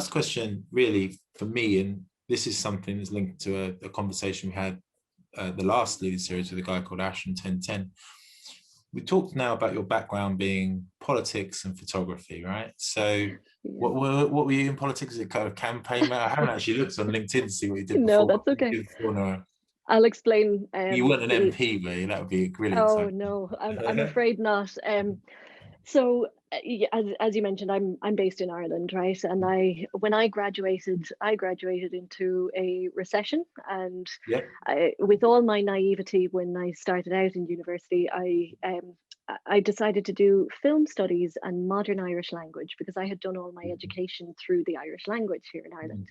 last question really for me, and this is something that's linked to a conversation we had the last Leader series with a guy called Ash in 1010. We talked now about your background being politics and photography, right? So what were you in politics? Is it kind of campaign? I haven't actually looked on LinkedIn to see what you did before. No, that's okay. Norah. I'll explain. You weren't an MP, were you? That would be really Oh exciting. no, I'm afraid not. So as you mentioned, I'm based in Ireland, right? And when I graduated into a recession, and Yep. with all my naivety when I started out in university, I decided to do film studies and modern Irish language because I had done all my education through the Irish language here in Ireland.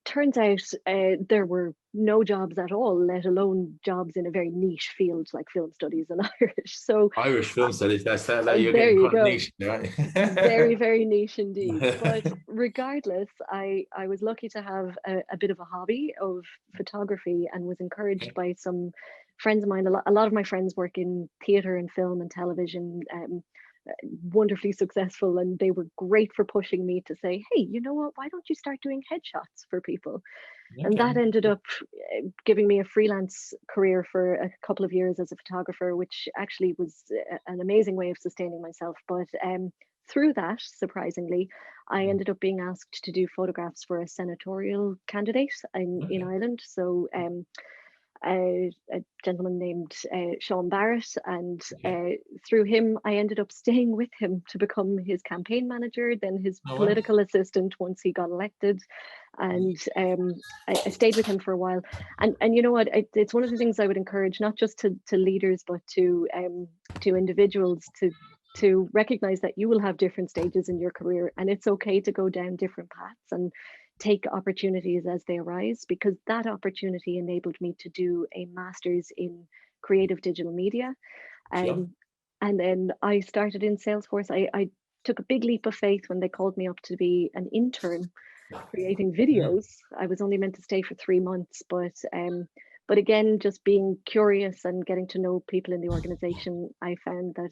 Turns out there were no jobs at all, let alone jobs in a very niche field like film studies and Irish. So Irish film studies, that you're there getting you quite go. niche, right? Very, very niche indeed. But regardless, I was lucky to have a bit of a hobby of photography and was encouraged by some friends of mine. A lot of my friends work in theatre and film and television, wonderfully successful, and they were great for pushing me to say, hey, you know what, why don't you start doing headshots for people? And that ended up giving me a freelance career for a couple of years as a photographer, which actually was an amazing way of sustaining myself. But through that, surprisingly, I ended up being asked to do photographs for a senatorial candidate in Ireland. So a gentleman named Sean Barrett, and through him I ended up staying with him to become his campaign manager, then his political assistant once he got elected, and I stayed with him for a while. And you know what, it's one of the things I would encourage, not just to leaders but to individuals, to recognize that you will have different stages in your career, and it's okay to go down different paths and take opportunities as they arise, because that opportunity enabled me to do a master's in creative digital media. And then I started in Salesforce. I took a big leap of faith when they called me up to be an intern creating videos. I was only meant to stay for 3 months, but again, just being curious and getting to know people in the organization, I found that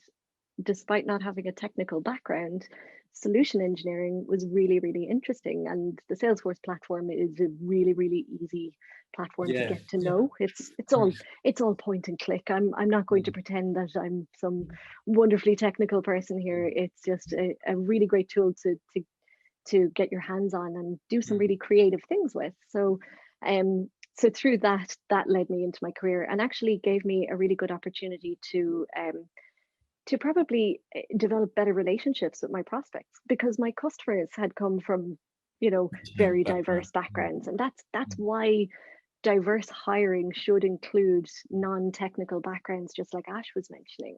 despite not having a technical background, solution engineering was really, really interesting. And the Salesforce platform is a really, really easy platform to get to know. It's all point and click. I'm not going to pretend that I'm some wonderfully technical person here. It's just a really great tool to get your hands on and do some really creative things with. So so through that led me into my career, and actually gave me a really good opportunity to probably develop better relationships with my prospects, because my customers had come from, very diverse backgrounds. And that's why diverse hiring should include non-technical backgrounds, just like Ash was mentioning.